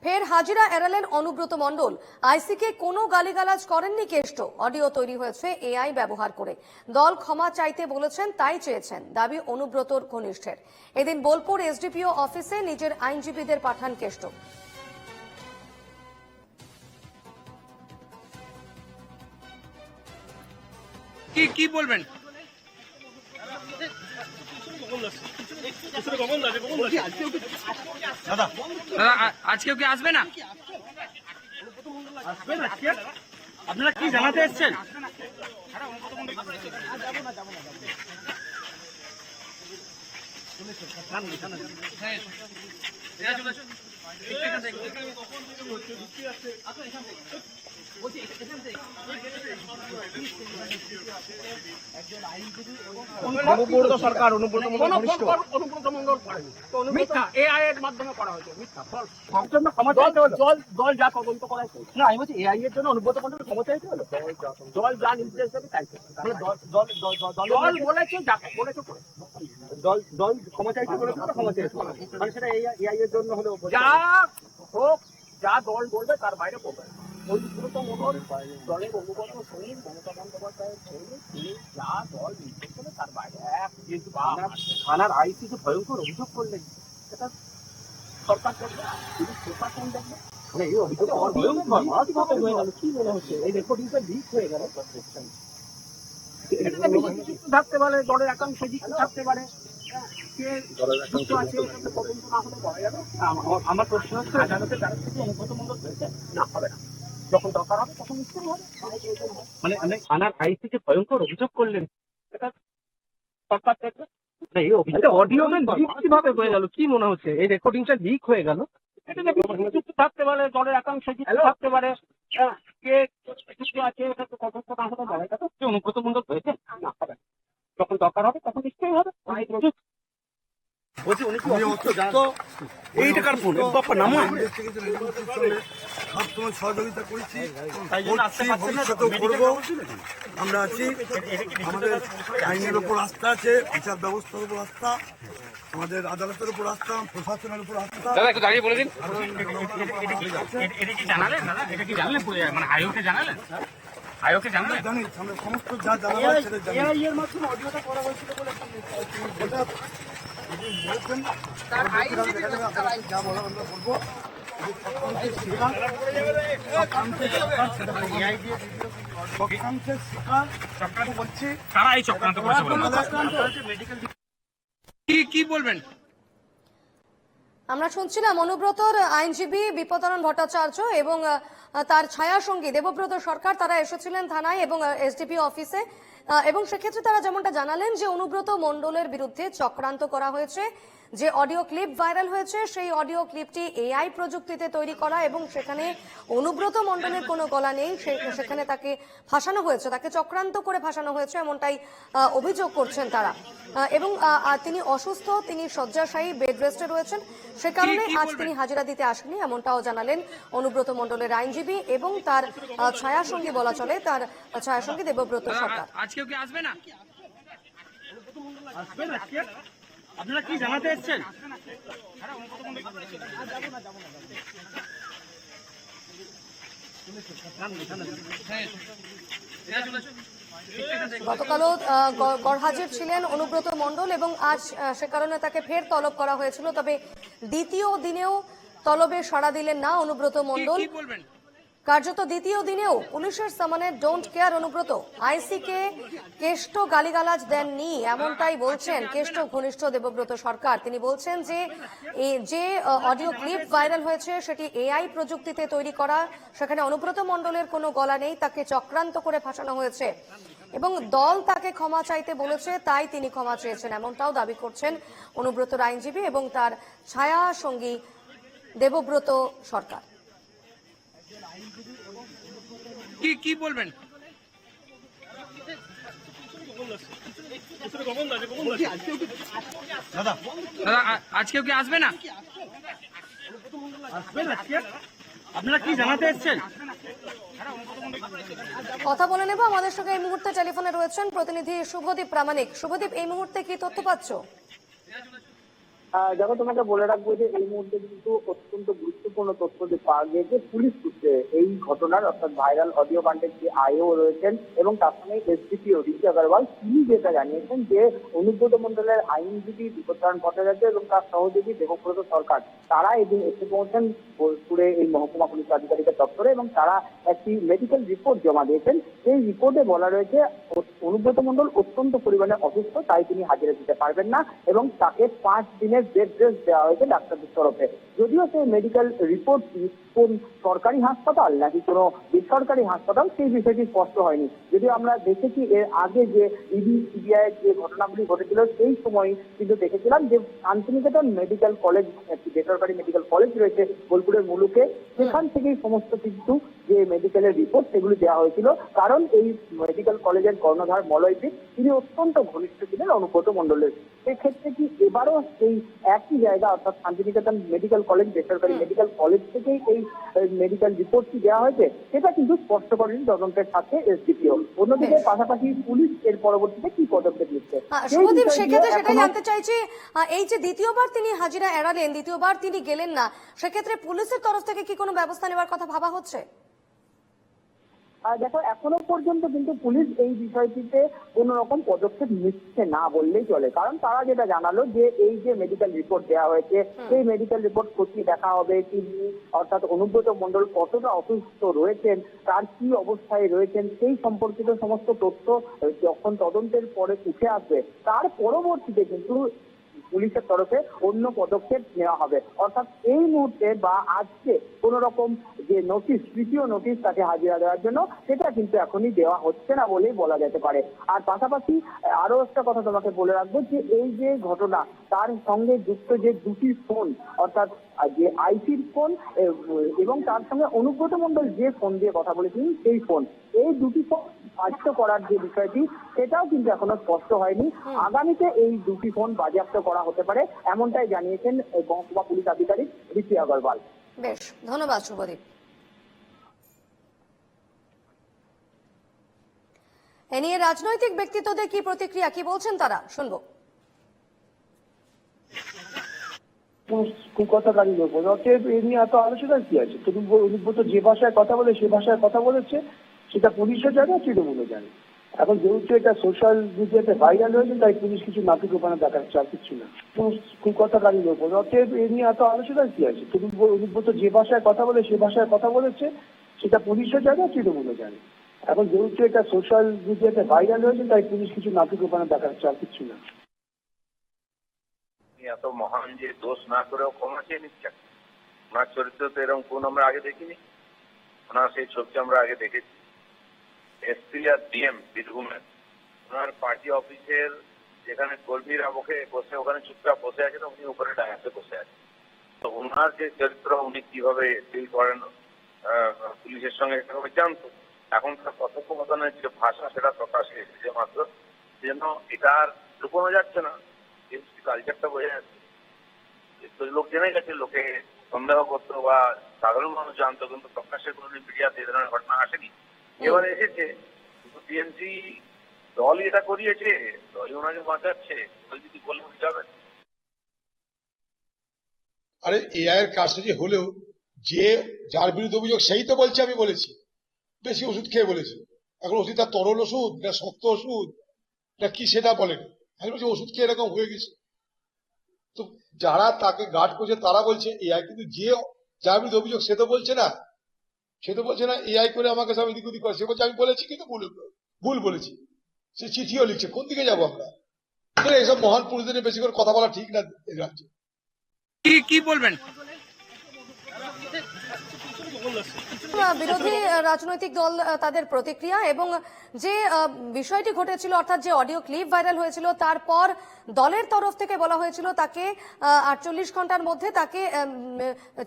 ফের হাজিরা এড়ালেন অনুব্রত মণ্ডল। আইসিকে কোনো গালিগালাজ করেননি কেষ্ট। অডিও তৈরি হয়েছে এআই ব্যবহার করে। দল ক্ষমা চাইতে বলেছেন, তাই চেয়েছেন, দাবি অনুব্রতর ঘনিষ্ঠের। এদিন বোলপুর এসডিপিও অফিসে নিজের আইনজীবীদের পাঠান কেষ্ট। কি বলবেন? দাদা আজকেও কি আসবে না? আপনারা কি জানাতে এসছেন? সরকার অনুব্রত মণ্ডল মিথ্যা এআই এর মাধ্যমে করা হয়েছে, মিথ্যা দল যা তদন্ত করা হয়েছে না, আমি বলছি এআই এর জন্য অনুব্রত মণ্ডল ক্ষমা চাইতে হলো। দল যা নির্দেশ দেবে তাই দল বলেছে, যাকে বলেছে দল ক্ষমা চাইতে বলেছে, ক্ষমা চাইতে মানে সেটা এআই এর জন্য হলেও যা হোক, যা দল বলবে তার বাইরে পড়বে। অনুব্রত মণ্ডল দলের অনুগত সৈনিক, মমতা বন্দ্যোপাধ্যায়ের সৈনিক, তিনি যা দল নির্দেশ করবে তার বাইরে। কিন্তু থানার আইসি যে ভয়ঙ্কর অভিযোগ করলেন, সেটা সরকার দেখবে, তিনি প্রশাসন দেখবে। মানে এই অভিযোগ হয়ে গেল, কি মনে হচ্ছে এই রেকর্ডিংটা লিক হয়ে গেল? থাকতে পারে, দলের একাংশ যুক্ত থাকতে পারে, আমার প্রশ্ন হচ্ছে আদালতের দ্বারা থেকে অনুব্রত মণ্ডল হয়েছে না, হবে না, যখন দরকার হবে তখন নিশ্চয়ই হবে। মানে থানার আইসি যে ভয়ঙ্কর অভিযোগ করলেন, সেটা সরকার দেখবে। এই অভিযোগটা অডিও কিভাবে হয়ে গেল, কি মনে হচ্ছে এই রেকর্ডিংটা লিক হয়ে গেল? যুক্ত থাকতে পারে, দলের একাংশ যুক্ত থাকতে পারে, কে যুক্ত আছে কতক্ষণ না হলে বলা যাবে। অনুব্রত মণ্ডল হয়েছে না, হবে না, যখন দরকার হবে তখন নিশ্চয়ই হবে। সবসময় সহযোগিতা করেছি, ভবিষ্যতেও করবো। আমরা আছি, আমাদের আইনের উপর আস্থা আছে, বিচার ব্যবস্থার উপর আস্থা, আমাদের আদালতের উপর আস্থা, প্রশাসনের উপর আস্থা। দাঁড়িয়ে বলে দিন, এটা কি জানালেন? দাদা এটা কি জানলেন? মানে আয়োগকে জানালেন? আয়োগকে জানালেন? জানি, আমরা সমস্ত যা জানাবার সেটা জানি। এর মাধ্যমে অডিওটা করা হয়েছিল বলে ওটা বলছেন, যা বলার আমরা বলবো। কি বলবেন? আমরা শুনছিলাম অনুব্রতর আইনজীবী বিপদানন্দ ভট্টাচার্য এবং তার ছায়া সঙ্গী দেবব্রত সরকার, তারা এসেছিলেন থানায় এবং এসডিপিও অফিসে, এবং সেক্ষেত্রে তারা যেমনটা জানালেন যে অনুব্রত মণ্ডলের বিরুদ্ধে চক্রান্ত করা হয়েছে। যে অডিও ক্লিপ ভাইরাল হয়েছে, সেই অডিও ক্লিপটি এআই প্রযুক্তিতে তৈরি করা এবং সেখানে অনুব্রত মণ্ডলের কোনো গলা নেই, সেখানে তাকে ফাঁসানো হয়েছে, তাকে চক্রান্ত করে ফাঁসানো হয়েছে, এমনটাই অভিযোগ করছেন তারা। এবং তিনি অসুস্থ, তিনি শয্যাশায়ী, বেড রেস্টে রয়েছেন, সে কারণে আজ তিনি হাজিরা দিতে আসেননি, এমনটাও জানালেন অনুব্রত মণ্ডলের আইনজীবী এবং তার ছায়া সঙ্গী বলা চলে, তার ছায়া সঙ্গী দেবব্রত সরকার। আজকেও কি আসবে না? আপনারা কি জানাতে এসছেন? গতকালও গড়হাজির ছিলেন অনুব্রত মণ্ডল এবং আজ সে কারণে তাকে ফের তলব করা হয়েছিল। তবে দ্বিতীয় দিনেও তলবে সাড়া দিলেন না অনুব্রত মণ্ডল। কার্যত দ্বিতীয় দিনেও পুলিশের সামনে ডোন্ট কেয়ার অনুব্রত। আইসিকে কেষ্ট গালিগালাজ দেননি, এমনটাই বলছেন কেষ্ট ঘনিষ্ঠ দেবব্রত সরকার। তিনি বলছেন যে অডিও ক্লিপ ভাইরাল হয়েছে সেটি এআই প্রযুক্তিতে তৈরি করা, সেখানে অনুব্রত মণ্ডলের কোনো গলা নেই, তাকে চক্রান্ত করে ফাঁসানো হয়েছে এবং দল তাকে ক্ষমা চাইতে বলেছে, তাই তিনি ক্ষমা চেয়েছেন, এমনটাও দাবি করছেন অনুব্রতর আইনজীবী এবং তার ছায়া সঙ্গী দেবব্রত সরকার। কি বলবেন? দাদা আজকেও কি আসবে না? আপনারা কি জানাতে এসছেন? কথা বলে নেব, আমাদের সঙ্গে এই মুহূর্তে টেলিফোনে রয়েছেন প্রতিনিধি শুভদীপ প্রামাণিক। শুভদীপ, এই মুহূর্তে কি তথ্য পাচ্ছ? দেখো, তোমাকে বলে রাখবো যে এই মুহূর্তে কিন্তু অত্যন্ত গুরুত্বপূর্ণ তথ্য যে পাওয়া গিয়েছে পুলিশ সূত্রে এই ঘটনার, অর্থাৎ ভাইরাল অডিও কাণ্ডের যে আইও রয়েছেন এবং তার সঙ্গে এসডিপিও ঋষি আগরওয়াল, তিনি যেটা জানিয়েছেন যে অনুব্রত মণ্ডলের আইনজীবী বিপদচরণ ভট্টাচার্য এবং তার সহযোগী দেবব্রত সরকার তারা এদিন এসে পৌঁছেন বোলপুরে এই মহকুমা পুলিশ আধিকারিকের দপ্তরে এবং তারা একটি মেডিকেল রিপোর্ট জমা দিয়েছেন। সেই রিপোর্টে বলা রয়েছে অনুব্রত মণ্ডল অত্যন্ত পরিমাণে অসুস্থ, তাই তিনি হাজিরা দিতে পারবেন না এবং তাকে 5 দিনের বেড রেস্ট দেওয়া হয়েছে ডাক্তারদের তরফে। যদিও সেই মেডিকেল রিপোর্টটি কোন সরকারি হাসপাতাল নাকি কোনো বেসরকারি হাসপাতাল সেই বিষয়টি স্পষ্ট হয়নি। যদিও আমরা দেখেছি এর আগে যে ইডি সিবিআই যে ঘটনাগুলি ঘটেছিল সেই সময় কিন্তু দেখেছিলাম যে শান্তিনিকেতন মেডিকেল কলেজ, একটি বেসরকারি মেডিকেল কলেজ রয়েছে বোলপুরের মুলুকে, সেখান থেকেই সমস্ত কিছু যে মেডিকেলের রিপোর্ট সেগুলি দেওয়া হয়েছিল। কারণ এই মেডিকেল কলেজের কর্ণধার মলয়দীপ তিনি অত্যন্ত ঘনিষ্ঠ ছিলেন অনুব্রত মণ্ডলের। সেক্ষেত্রে কি এবারও সেই একই জায়গা অর্থাৎ শান্তিনিকেতন মেডিকেল কলেজ, বেসরকারি মেডিকেল কলেজ থেকেই এই মেডিকেল রিপোর্টটি দেওয়া হয়েছে, সেটা কিন্তু স্পষ্ট করেনি তদন্তের সাথে এসডিপিও। অন্যদিকে পাশাপাশি পুলিশ এর পরবর্তীতে কি পদক্ষেপ নিচ্ছে শুভদীপ, সেক্ষেত্রে সেটাই জানতে চাইছি, এই যে দ্বিতীয়বার তিনি হাজিরা এড়ালেন, দ্বিতীয়বার তিনি গেলেন না, সেক্ষেত্রে পুলিশের তরফ থেকে কি কোনো ব্যবস্থা নেওয়ার কথা ভাবা হচ্ছে? দেখো, এখনো পর্যন্ত কিন্তু পুলিশ এই বিষয়টিতে কোন রকম পদক্ষেপ নিচ্ছে না বললেই চলে। কারণ তারা যেটা জানালো যে এই যে মেডিকেল রিপোর্ট দেওয়া হয়েছে সেই মেডিকেল রিপোর্ট খতিয়ে দেখা হবে, তিনি অর্থাৎ অনুব্রত মণ্ডল কতটা অসুস্থ রয়েছেন, তার কি অবস্থায় রয়েছেন সেই সম্পর্কিত সমস্ত তথ্য যখন তদন্তের পরে উঠে আসবে তার পরবর্তীতে কিন্তু পুলিশের তরফে অন্য পদক্ষেপ নেওয়া হবে। অর্থাৎ এই মুহূর্তে বা আজকে কোন রকম যে নোটিশ, তৃতীয় নোটিশ তাকে হাজিরা দেওয়ার জন্য, সেটা কিন্তু এখনই দেওয়া হচ্ছে না বলেই বলা যেতে পারে। আর পাশাপাশি আরো একটা কথা তোমাকে বলে রাখবো যে এই যে ঘটনা তার সঙ্গে যুক্ত যে দুটি ফোন, অর্থাৎ যে আইসির ফোন এবং তার সঙ্গে অনুব্রত মণ্ডল যে ফোন দিয়ে কথা বলেছিলেন সেই ফোন, এই দুটি ফোন বাজেয়াপ্ত করার যে বিষয়টি সেটাও কিন্তু এখনো স্পষ্ট হয়নি। আগামীতে এই দুটি ফোন বাজেয়াপ্ত করা হতে পারে এমনটাই জানিয়েছেন মহকুমা পুলিশ আধিকারিক ঋষি আগরওয়াল। বেশ, ধন্যবাদ শুভদীপ। এ নিয়ে রাজনৈতিক ব্যক্তিত্বদের কি প্রতিক্রিয়া, কি বলছেন তারা, শুনবো। কুকথাকারীর ওপর অতএব এ নিয়ে এত আলোচনার কি আছে? অনুব্রত যে ভাষায় কথা বলে সে ভাষায় কথা বলেছে, সেটা পুলিশও জানে, তৃণমূলও জানে। এখন যেহেতু এটা সোশ্যাল মিডিয়াতে ভাইরাল হয়েছে তাই পুলিশ কিছু নাটক ওখানে দেখাচ্ছে, আর কিছু না। কুকথাকারীর ওপর অতএব এ নিয়ে এত আলোচনার কি আছে? অনুব্রত যে ভাষায় কথা বলে সে ভাষায় কথা বলেছে, সেটা পুলিশও জানে, তৃণমূলও জানে। এখন যেহেতু এটা সোশ্যাল মিডিয়াতে ভাইরাল হয়েছে তাই পুলিশ কিছু নাটক ওখানে দেখাচ্ছে, আর কিছু না। এত মহান যে দোষ না করেও ক্ষমা চেয়ে নিচ্ছেন, ওনার চরিত্র তো এরকম কোন আমরা আগে দেখিনি। ওনার সেই ছবি আমরা আগে দেখেছি এসপি আর ডিএম বীরভূমের, ওনার পার্টি অফিসের যেখানে কর্মীরা বসে ওখানে চুপচাপ বসে আছেন, উনি উপরে ডায়াসে বসে আছেন। তো ওনার যে চরিত্র উনি কিভাবে ডিল করেন পুলিশের সঙ্গে সেভাবে জানতো। এখন তার কথোপকথনের যে ভাষা সেটা প্রকাশে এসেছে মাত্র, যেন এটা আর লুকোনো যাচ্ছে না, কালচারটা বোঝা যাচ্ছে। লোক জেনে গেছে, লোকে সন্দেহ করতো বা সাধারণ মানুষ জানতো, কিন্তু প্রকাশ্যে কোনো মিডিয়াতে এই ধরনের ঘটনা আসেনি। এবারে এসেছে, কিন্তু টিএমসি দলই এটা করিয়েছে, দলই ওনাকে বাঁচাচ্ছে, দল যদি বলে যাবে। আরে এআই এর কারসাজি হলেও যে যার বিরুদ্ধে অভিযোগ সেই তো বলছে আমি বলেছি, বেশি ওষুধ খেয়ে বলেছি। এখন ওষুধ তার তরল ওষুধ না শক্ত ওষুধ না কি সেটা বলেন, আমি বলছি ওষুধ খেয়ে এরকম হয়ে গেছে। তো যারা তাকে গার্ড করছে তারা বলছে এআই, কিন্তু যে যার বিরুদ্ধে অভিযোগ সে তো বলছে না, এআই করে আমাকে সব এদিক ওদিক করে। সে বলছে আমি বলেছি কিন্তু ভুল বলেছি, সে চিঠিও লিখছে। কোন দিকে যাবো আমরা? এইসব মহান পুরুষদের বেশি করে কথা বলা ঠিক না এই রাজ্যে। কি বলবেন? বিরোধী রাজনৈতিক দল তাদের প্রতিক্রিয়া এবং যে বিষয়টি ঘটেছিল, অর্থাৎ যে অডিও ক্লিপ ভাইরাল হয়েছিল, তারপর দলের তরফ থেকে বলা হয়েছিল তাকে 48 ঘন্টার মধ্যে, তাকে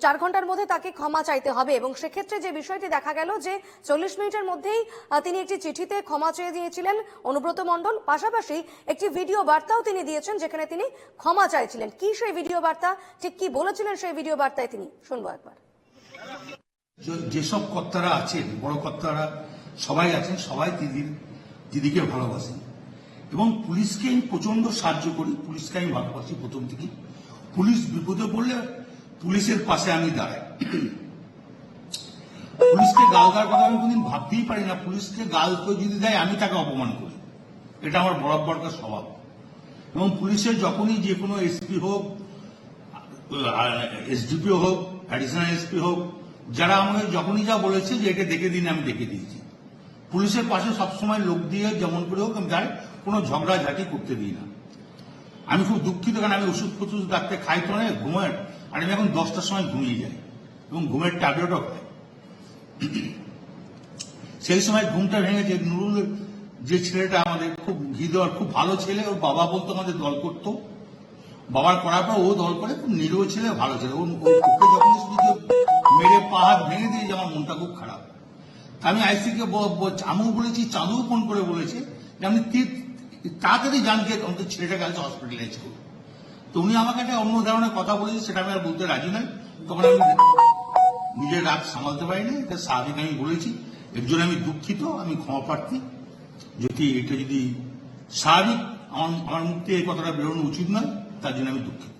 4 ঘন্টার মধ্যে তাকে ক্ষমা চাইতে হবে। এবং সেক্ষেত্রে যে বিষয়টি দেখা গেল যে 40 মিনিটের মধ্যেই তিনি একটি চিঠিতে ক্ষমা চেয়ে দিয়েছিলেন অনুব্রত মণ্ডল। পাশাপাশি একটি ভিডিও বার্তাও তিনি দিয়েছেন যেখানে তিনি ক্ষমা চাইছিলেন। কি সেই ভিডিও বার্তা, ঠিক কি বলেছিলেন সেই ভিডিও বার্তায় তিনি, শুনবো একবার। যেসব কর্তারা আছেন, বড় কর্তারা সবাই আছেন, সবাই দিদিকে ভালোবাসেন এবং পুলিশকে আমি প্রচন্ড সাহায্য করি, পুলিশকে আমি ভালোবাসি প্রথম থেকে। পুলিশ বিপদে পড়লে পুলিশের পাশে আমি দাঁড়াই। পুলিশকে গাল দেওয়ার কথা আমি কোনদিন ভাবতেই পারি না। পুলিশকে গাল কেউ যদি দেয় আমি তাকে অপমান করি, এটা আমার বরাবরকার স্বভাব। এবং পুলিশের যখনই যে কোনো এসপি হোক, এসডিপিও হোক, অ্যাডিশনাল এসপি হোক, যারা আমাকে যখনই যা বলেছে যে এটা দেখে দিন, আমি দেখে দিয়েছি। পুলিশের পাশে সবসময় লোক দিয়ে যেমন করে হোক আমি তার কোনো ঝগড়াঝাটি করতে দিই না। আমি খুব দুঃখিত, কারণ আমি ওষুধ ফষুধ রাখতে খাই তো না, ঘুমের, আর আমি এখন 10টার সময় ঘুমিয়ে যাই এবং ঘুমের ট্যাবলেটও খাই। সেই সময় ঘুমটা ভেঙেছে। নুরুল যে ছেলেটা আমাদের খুব ঘি দেওয়ার খুব ভালো ছেলে, ওর বাবা বলতো আমাদের দল করতো, বাবার করার পর ও দল করে, খুব নিরীহ ছেলে, ভালো ছেলে। ওকে যখন মেরে পা হাত ভেঙে দিয়েছে আমার মনটা খুব খারাপ। আমি আইসিকে আমিও বলেছি, চাঁদুও ফোন করে বলেছে যে আপনি তাড়াতাড়ি জানকে আমাদের ছেলেটাকে আজ হসপিটালাইজ করুন। তো উনি আমাকে একটা অন্য ধরনের কথা বলেছে, সেটা আমি আর বলতে রাজি নই। তখন আমি নিজের রাগ সামালতে পারিনি, এটা স্বাভাবিক আমি বলেছি। এর জন্য আমি দুঃখিত, আমি ক্ষমা প্রার্থী। যদি এটা যদি স্বাভাবিক আমার মুখ থেকে এই কথাটা বেরোনো উচিত নয়, তার জন্য আমি দুঃখিত।